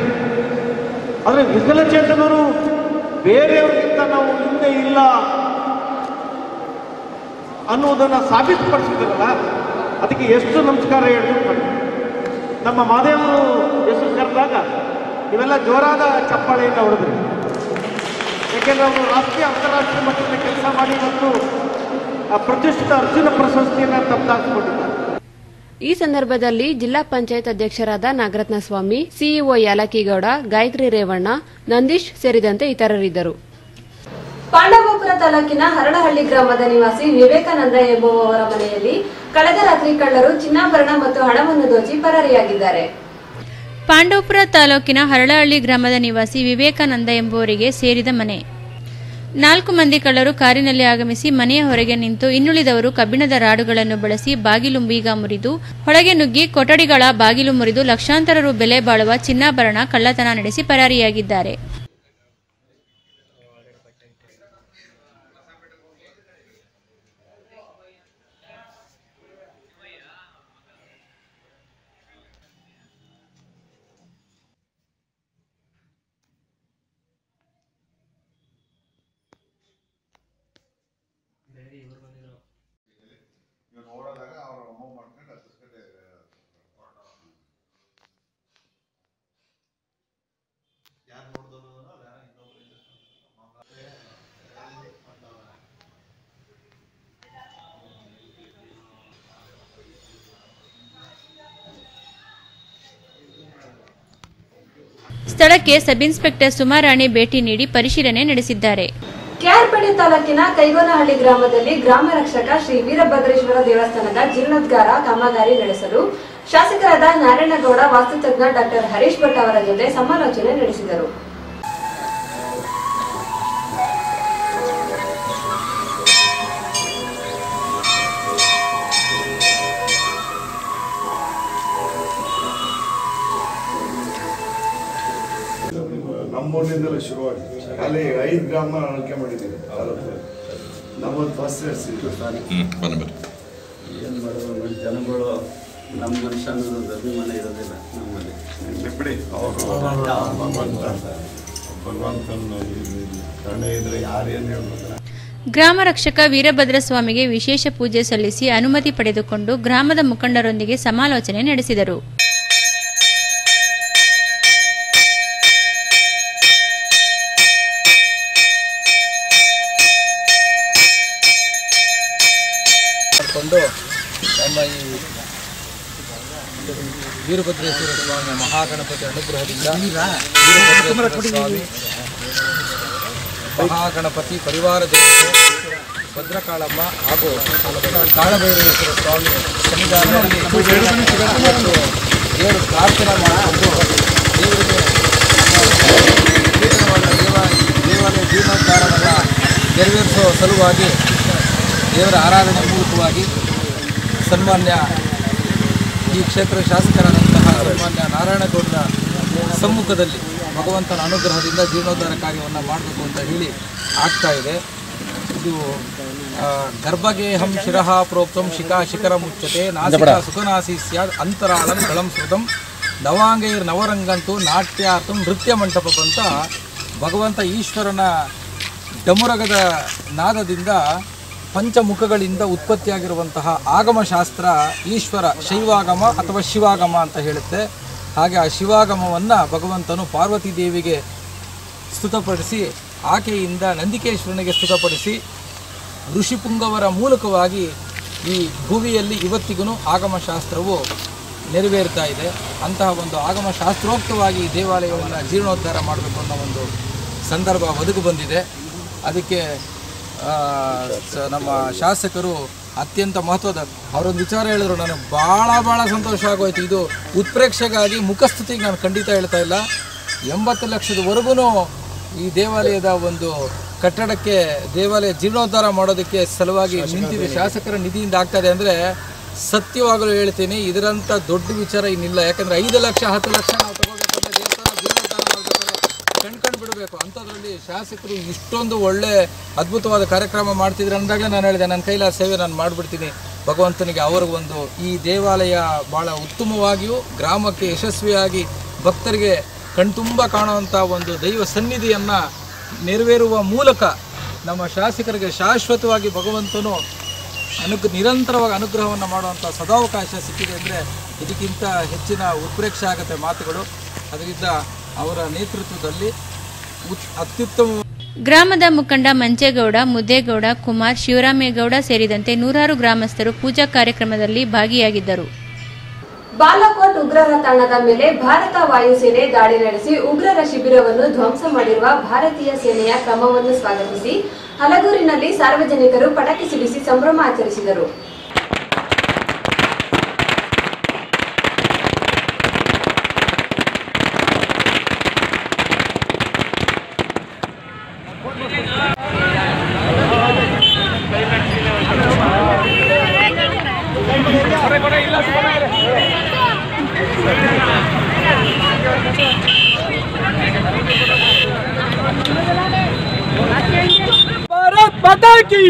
ಆದರೆ ವಿಕಲಚೇತನರು ಬೇರೆಯವರಿಗಿಂತ ನಾವು ಹಿಂದೆ ಇಲ್ಲ ಅನ್ನುವುದನ್ನು ಸಾಬೀತುಪಡಿಸಿದ್ರಲ್ಲ, ಅದಕ್ಕೆ ಎಷ್ಟು ನಮಸ್ಕಾರ ಹೇಳ್ಬೇಕು. ನಮ್ಮ ಮಾದೇವರು ಹೆಸರು ಕರೆದಾಗ ಇವೆಲ್ಲ ಜೋರಾದ ಚಪ್ಪಾಳೆಯಿಂದ ಹೊಡೆದ್ರಿ. ಯಾಕೆಂದರೆ ಅವರು ರಾಷ್ಟ್ರೀಯ ಅಂತಾರಾಷ್ಟ್ರೀಯ ಮಟ್ಟದಲ್ಲಿ ಕೆಲಸ ಮಾಡಿ ಮತ್ತು ಪ್ರತಿಷ್ಠಿತ ಅರ್ಜುನ ಪ್ರಶಸ್ತಿಯನ್ನು ತಪ್ಪಾಕಿಕೊಂಡಿದ್ದಾರೆ. ಈ ಸಂದರ್ಭದಲ್ಲಿ ಜಿಲ್ಲಾ ಪಂಚಾಯತ್ ಅಧ್ಯಕ್ಷರಾದ ನಾಗರತ್ನ ಸ್ವಾಮಿ, ಸಿಇಒ ಯಾಲಕಿಗೌಡ, ಗಾಯತ್ರಿ ರೇವಣ್ಣ, ನಂದೀಶ್ ಸೇರಿದಂತೆ ಇತರರಿದ್ದರು. ಪಾಂಡವಪುರ ತಾಲೂಕಿನ ಹರಳಹಳ್ಳಿ ಗ್ರಾಮದ ನಿವಾಸಿ ವಿವೇಕಾನಂದ ಎಂಬುವವರ ಮನೆಯಲ್ಲಿ ಕಳೆದ ರಾತ್ರಿ ಕಳ್ಳರು ಚಿನ್ನಾಭರಣ ಮತ್ತು ಹಣವನ್ನು ದೋಚಿ ಪರಾರಿಯಾಗಿದ್ದಾರೆ. ಪಾಂಡವಪುರ ತಾಲೂಕಿನ ಹರಳಹಳ್ಳಿ ಗ್ರಾಮದ ನಿವಾಸಿ ವಿವೇಕಾನಂದ ಎಂಬುವರಿಗೆ ಸೇರಿದ ಮನೆ. 4 ಮಂದಿ ಕಳ್ಳರು ಕಾರಿನಲ್ಲಿ ಆಗಮಿಸಿ ಮನೆಯ ಹೊರಗೆ ನಿಂತು ಇನ್ನುಳಿದವರು ಕಬ್ಬಿಣದ ರಾಡುಗಳನ್ನು ಬಳಸಿ ಬಾಗಿಲು ಬೀಗ ಮುರಿದು ಒಳಗೆ ನುಗ್ಗಿ ಕೊಠಡಿಗಳ ಬಾಗಿಲು ಮುರಿದು ಲಕ್ಷಾಂತರ ರು ಬೆಲೆ ಬಾಳುವ ಚಿನ್ನಾಭರಣ ಕಳ್ಳತನ ನಡೆಸಿ ಪರಾರಿಯಾಗಿದ್ದಾರೆ. ಸ್ಥಳಕ್ಕೆ ಸಬ್ ಇನ್ಸ್ಪೆಕ್ಟರ್ ಸುಮಾರಾಣಿ ಭೇಟಿ ನೀಡಿ ಪರಿಶೀಲನೆ ನಡೆಸಿದ್ದಾರೆ. ಕೆಆರ್ಪೇಟೆ ತಾಲೂಕಿನ ಕೈಗೋನಹಳ್ಳಿ ಗ್ರಾಮದಲ್ಲಿ ಗ್ರಾಮ ರಕ್ಷಕ ಶ್ರೀ ವೀರಭದ್ರೇಶ್ವರ ದೇವಸ್ಥಾನದ ಜೀರ್ಣೋದ್ಧಾರ ಕಾಮಗಾರಿ ನಡೆಸಲು ಶಾಸಕರಾದ ನಾರಾಯಣಗೌಡ, ವಾಸ್ತುತಜ್ಞ ಡಾಕ್ಟರ್ ಹರೀಶ್ ಭಟ್ ಅವರ ಜೊತೆ ಸಮಾಲೋಚನೆ ನಡೆಸಿದರು. ಅಲ್ಲಿಂದಲೇ ಶುರುವಾಗಿದೆ. ಅಲ್ಲಿ 5 ಗ್ರಾಮ ಆಳ್ಕೆ ಮಾಡಿದ್ದೀವಿ ತಾಲೂಕು. ನಮ್ಮದು ಫಸ್ಟ್ ಸೀಟು ಸ್ಥಾನ. ಏನು ಮಾಡೋದು ನೋಡಿ, ಜನಗಳು ನಮ್ಮ ಮನುಷ್ಯ ಅನ್ನೋದು ಅಭಿಮಾನ ಇರೋದಿಲ್ಲ ನಮ್ಮಲ್ಲಿ. ಬಿಡಿ ಭಗವಂತನ ಕರುಣೆ ಇದ್ರೆ ಯಾರೇನು ಹೇಳ್ಬೇಕು. ಗ್ರಾಮ ರಕ್ಷಕ ವೀರಭದ್ರ ಸ್ವಾಮಿಗೆ ವಿಶೇಷ ಪೂಜೆ ಸಲ್ಲಿಸಿ ಅನುಮತಿ ಪಡೆದುಕೊಂಡು ಗ್ರಾಮದ ಮುಖಂಡರೊಂದಿಗೆ ಸಮಾಲೋಚನೆ ನಡೆಸಿದರು. ನಮ್ಮ ಈ ವೀರಭದ್ರೇಶ್ವರ ಸ್ವಾಮಿ ಮಹಾಗಣಪತಿ ಅನುಗ್ರಹದಿಂದ ವೀರಭದ್ರೇಶ್ವರ ಸ್ವಾಮಿ ಮಹಾಗಣಪತಿ ಪರಿವಾರ ದೇವತೆ ಭದ್ರಕಾಳಮ್ಮ ಹಾಗೂ ಕಾಳಭೈರೇಶ್ವರ ಸ್ವಾಮಿ ಸನ್ನಿಧಾನದಲ್ಲಿ ದೇವರು ಪ್ರಾರ್ಥನೆ ಮಾಡಿಕೊಂಡು ದೇವರಿಗೆ ದೇವಾಲಯ ಜೀರ್ಣೋದ್ಧಾರವನ್ನು ನೆರವೇರಿಸುವ ಸಲುವಾಗಿ ದೇವರ ಆರಾಧನೆ ಮೂಲಕವಾಗಿ ಸನ್ಮಾನ್ಯ ಈ ಕ್ಷೇತ್ರ ಶಾಸಕರಾದಂತಹ ಸನ್ಮಾನ್ಯ ನಾರಾಯಣಗೌಡರ ಸಮ್ಮುಖದಲ್ಲಿ ಭಗವಂತನ ಅನುಗ್ರಹದಿಂದ ಜೀರ್ಣೋದ್ಧಾರ ಕಾರ್ಯವನ್ನು ಮಾಡಬೇಕು ಅಂತ ಹೇಳಿ ಆಗ್ತಾ ಇದೆ. ಇದು ಗರ್ಭಗೇಹಂ ಶಿರಃ ಪ್ರೋಕ್ತಂ ಶಿಖಾ ಶಿಖರ ಮುಚ್ಚತೆ ನಾಸಿಕ ಸುಖನಾಸಿ ಸ್ಯಾದ್ ಅಂತರಾಳಂ ಕಳಂ ಸ್ಮೃತಂ ನವಾಂಗೈರ್ ನವರಂಗಂತು ನಾಟ್ಯಾರ್ಥಂ ನೃತ್ಯ ಮಂಟಪ ಅಂತ ಭಗವಂತ ಈಶ್ವರನ ಡಮುರಗದ ನಾದದಿಂದ ಪಂಚಮುಖಗಳಿಂದ ಉತ್ಪತ್ತಿಯಾಗಿರುವಂತಹ ಆಗಮಶಾಸ್ತ್ರ ಈಶ್ವರ ಶೈವಾಗಮ ಅಥವಾ ಶಿವಾಗಮ ಅಂತ ಹೇಳುತ್ತೆ. ಹಾಗೆ ಆ ಶಿವಾಗಮವನ್ನು ಭಗವಂತನು ಪಾರ್ವತಿ ದೇವಿಗೆ ಸ್ತುತಪಡಿಸಿ ಆಕೆಯಿಂದ ನಂದಿಕೇಶ್ವರನಿಗೆ ಸ್ತುತಪಡಿಸಿ ಋಷಿಪುಂಗವರ ಮೂಲಕವಾಗಿ ಈ ಭುವಿಯಲ್ಲಿ ಇವತ್ತಿಗೂ ಆಗಮಶಾಸ್ತ್ರವು ನೆರವೇರ್ತಾ ಇದೆ. ಅಂತಹ ಒಂದು ಆಗಮಶಾಸ್ತ್ರೋಕ್ತವಾಗಿ ಈ ದೇವಾಲಯವನ್ನು ಜೀರ್ಣೋದ್ಧಾರ ಮಾಡಬೇಕು ಅನ್ನೋ ಒಂದು ಸಂದರ್ಭ ಒದಗಿ ಬಂದಿದೆ. ಅದಕ್ಕೆ ನಮ್ಮ ಶಾಸಕರು ಅತ್ಯಂತ ಮಹತ್ವದ ಅವರೊಂದು ವಿಚಾರ ಹೇಳಿದ್ರು. ನನಗೆ ಭಾಳ ಸಂತೋಷ ಆಗೋಯ್ತು. ಇದು ಉತ್ಪ್ರೇಕ್ಷೆಗಾಗಿ ಮುಖಸ್ತುತಿಗೆ ನಾನು ಖಂಡಿತ ಹೇಳ್ತಾ ಇಲ್ಲ. 80 ಲಕ್ಷದವರೆಗೂ ಈ ದೇವಾಲಯದ ಒಂದು ಕಟ್ಟಡಕ್ಕೆ ದೇವಾಲಯ ಜೀರ್ಣೋದ್ಧಾರ ಮಾಡೋದಕ್ಕೆ ಸಲುವಾಗಿ ನಿಂತಿದೆ. ಶಾಸಕರ ನಿಧಿಯಿಂದ ಆಗ್ತಾಯಿದೆ ಅಂದರೆ ಸತ್ಯವಾಗಲು ಹೇಳ್ತೀನಿ, ಇದರಂಥ ದೊಡ್ಡ ವಿಚಾರ ಇನ್ನಿಲ್ಲ. ಯಾಕಂದರೆ 5 ಲಕ್ಷ 10 ಲಕ್ಷ ನಾವು ತಗೋಬೇಕಂದ್ರೆ ದೇವಸ್ಥಾನ ಜೀರ್ಣೋದ್ಧಾರ ಮಾಡಬೇಕಾದ್ರೆ ಕಣ್ಕೊಂಡು ಬಿಡಬೇಕು. ಅಂಥದ್ರಲ್ಲಿ ಶಾಸಕರು ಇಷ್ಟೊಂದು ಒಳ್ಳೆ ಅದ್ಭುತವಾದ ಕಾರ್ಯಕ್ರಮ ಮಾಡ್ತಿದ್ರು ಅಂದಾಗಲೇ ನಾನು ಹೇಳಿದೆ, ನನ್ನ ಕೈಲಾದ ಸೇವೆ ನಾನು ಮಾಡಿಬಿಡ್ತೀನಿ ಭಗವಂತನಿಗೆ. ಅವ್ರಿಗೊಂದು ಈ ದೇವಾಲಯ ಭಾಳ ಉತ್ತಮವಾಗಿಯೂ ಗ್ರಾಮಕ್ಕೆ ಯಶಸ್ವಿಯಾಗಿ ಭಕ್ತರಿಗೆ ಕಣ್ತುಂಬ ಕಾಣುವಂಥ ಒಂದು ದೈವ ಸನ್ನಿಧಿಯನ್ನು ನೆರವೇರುವ ಮೂಲಕ ನಮ್ಮ ಶಾಸಕರಿಗೆ ಶಾಶ್ವತವಾಗಿ ಭಗವಂತನು ನಿರಂತರವಾಗಿ ಅನುಗ್ರಹವನ್ನು ಮಾಡುವಂಥ ಸದಾವಕಾಶ ಸಿಕ್ಕಿದೆ ಅಂದರೆ ಇದಕ್ಕಿಂತ ಹೆಚ್ಚಿನ ಉತ್ಪ್ರೇಕ್ಷೆ ಆಗುತ್ತೆ ಮಾತುಗಳು. ಅದರಿಂದ ಅವರ ನೇತೃತ್ವದಲ್ಲಿ ಅತ್ಯುತ್ತಮ. ಗ್ರಾಮದ ಮುಖಂಡ ಮಂಚೇಗೌಡ, ಮುದ್ದೇಗೌಡ, ಕುಮಾರ್, ಶಿವರಾಮೇಗೌಡ ಸೇರಿದಂತೆ 100 ಗ್ರಾಮಸ್ಥರು ಪೂಜಾ ಕಾರ್ಯಕ್ರಮದಲ್ಲಿ ಭಾಗಿಯಾಗಿದ್ದರು. ಬಾಲಾಕೋಟ್ ಉಗ್ರರ ತಾಣದ ಮೇಲೆ ಭಾರತ ವಾಯುಸೇನೆ ದಾಳಿ ನಡೆಸಿ ಉಗ್ರರ ಶಿಬಿರವನ್ನು ಧ್ವಂಸ ಮಾಡಿರುವ ಭಾರತೀಯ ಸೇನೆಯ ಕ್ರಮವನ್ನು ಸ್ವಾಗತಿಸಿ ಹಲಗೂರಿನಲ್ಲಿ ಸಾರ್ವಜನಿಕರು ಪಟಾಕಿ ಸಿಡಿಸಿ ಸಂಭ್ರಮ ಆಚರಿಸಿದರು. भारत माता की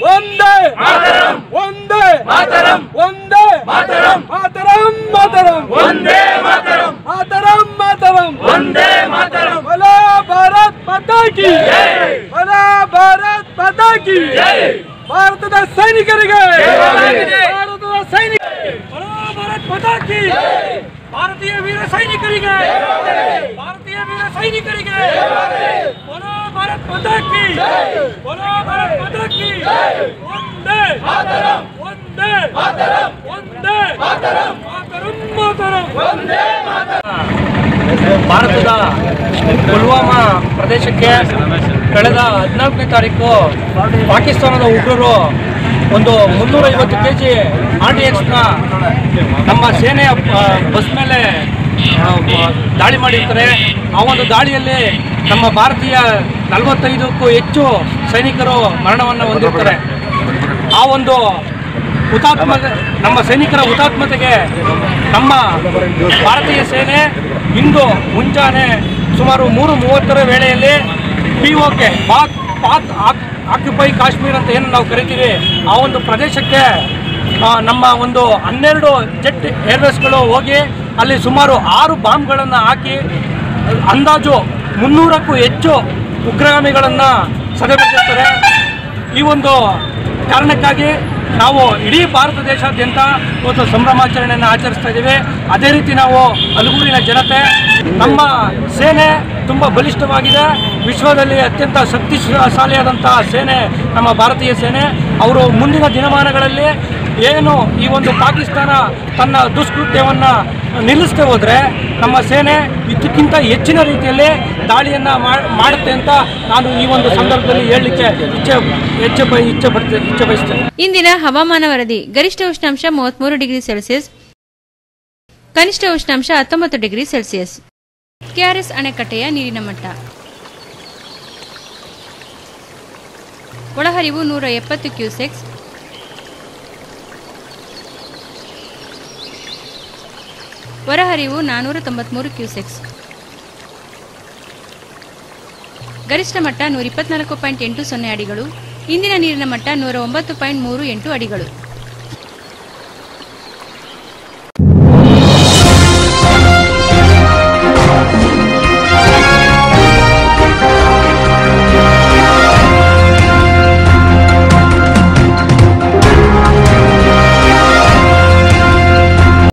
वंदे मातरम, वंदे मातरम, वंदे मातरम, मातरम मातरम, वंदे मातरम, मातरम मातरम, वंदे मातरम. बोला भारत माता की जय, बोला भारत माता की जय. ಭಾರತದ ಸೈನಿಕರಿಗೆ, ಭಾರತದ ಸೈನಿಕ, ಭಾರತ್ ಮಾತಾ ಕಿ ಜೈ. ಭಾರತೀಯ ವೀರ ಸೈನಿಕರಿಗೆ, ಭಾರತೀಯ ವೀರ ಸೈನಿಕರಿಗೆ, बोलो भारत माता की जय, बोलो भारत माता की जय. वंदे मातरम, वंदे मातरम, वंदे मातरम, मातरम मातरम, वंदे मातरम. ಭಾರತದ ಪುಲ್ವಾಮಾ ಪ್ರದೇಶಕ್ಕೆ ಕಳೆದ 14ನೇ ತಾರೀಕು ಪಾಕಿಸ್ತಾನದ ಉಗ್ರರು ಒಂದು 350 kg RDXನ ನಮ್ಮ ಸೇನೆಯ ಬಸ್ ಮೇಲೆ ದಾಳಿ ಮಾಡಿರ್ತಾರೆ. ಆ ಒಂದು ದಾಳಿಯಲ್ಲಿ ನಮ್ಮ ಭಾರತೀಯ 45ಕ್ಕೂ ಹೆಚ್ಚು ಸೈನಿಕರು ಮರಣವನ್ನು ಹೊಂದಿರ್ತಾರೆ. ಆ ಒಂದು ನಮ್ಮ ಸೈನಿಕರ ಹುತಾತ್ಮತೆಗೆ ನಮ್ಮ ಭಾರತೀಯ ಸೇನೆ ಇಂದು ಮುಂಜಾನೆ ಸುಮಾರು 3:30 ವೇಳೆಯಲ್ಲಿ POK ಪಾಕ್ ಆಕ್ಯುಪೈ ಕಾಶ್ಮೀರ್ ಅಂತ ಏನು ನಾವು ಕರಿತೀವಿ ಆ ಒಂದು ಪ್ರದೇಶಕ್ಕೆ ನಮ್ಮ ಒಂದು 12 ಜೆಟ್ ಏರ್ವೇಸ್ಗಳು ಹೋಗಿ ಅಲ್ಲಿ ಸುಮಾರು 6 ಬಾಂಬ್ಗಳನ್ನು ಹಾಕಿ ಅಂದಾಜು 300ಕ್ಕೂ ಹೆಚ್ಚು ಉಗ್ರಗಾಮಿಗಳನ್ನು ಸದೆಬಡಿದಿರ್ತಾರೆ. ಈ ಒಂದು ಕಾರಣಕ್ಕಾಗಿ ನಾವು ಇಡೀ ಭಾರತ ದೇಶಾದ್ಯಂತ ಇವತ್ತು ಸಂಭ್ರಮಾಚರಣೆಯನ್ನು ಆಚರಿಸ್ತಾ ಇದ್ದೀವಿ. ಅದೇ ರೀತಿ ನಾವು ಹಲಗೂರಿನ ಜನತೆ, ನಮ್ಮ ಸೇನೆ ತುಂಬ ಬಲಿಷ್ಠವಾಗಿದೆ. ವಿಶ್ವದಲ್ಲಿ ಅತ್ಯಂತ ಶಕ್ತಿಶಾಲಿಯಾದಂತಹ ಸೇನೆ ನಮ್ಮ ಭಾರತೀಯ ಸೇನೆ. ಅವರು ಮುಂದಿನ ದಿನಮಾನಗಳಲ್ಲಿ ಏನು ಈ ಒಂದು ಪಾಕಿಸ್ತಾನ ತನ್ನ ದುಷ್ಕೃತ್ಯವನ್ನು ನಿಲ್ಲಿಸದೆ ಹೋದರೆ ನಮ್ಮ ಸೇನೆ ಇದಕ್ಕಿಂತ ಹೆಚ್ಚಿನ ರೀತಿಯಲ್ಲಿ ದಾಳಿಯನ್ನು ಮಾಡುತ್ತೆ ಅಂತ ನಾನು ಈ ಒಂದು ಸಂದರ್ಭದಲ್ಲಿ ಹೇಳಲಿಕ್ಕೆ ಇಚ್ಛೆ ಬಯಸ್ತೇನೆ. ಇಂದಿನ ಹವಾಮಾನ ವರದಿ. ಗರಿಷ್ಠ ಉಷ್ಣಾಂಶ 33 ಡಿಗ್ರಿ ಸೆಲ್ಸಿಯಸ್, ಕನಿಷ್ಠ ಉಷ್ಣಾಂಶ 19 ಡಿಗ್ರಿ ಸೆಲ್ಸಿಯಸ್. ಕೆಆರ್ಎಸ್ ಅಣೆಕಟ್ಟೆಯ ನೀರಿನ ಮಟ್ಟ ಒಳಹರಿವು 170 ಕ್ಯೂಸೆಕ್ಸ್, ಹೊರಹರಿವು 493 ಕ್ಯೂಸೆಕ್ಸ್. ಗರಿಷ್ಠ ಮಟ್ಟ 124.80 ಅಡಿಗಳು. ಇಂದಿನ ನೀರಿನ ಮಟ್ಟ 109.38 ಅಡಿಗಳು.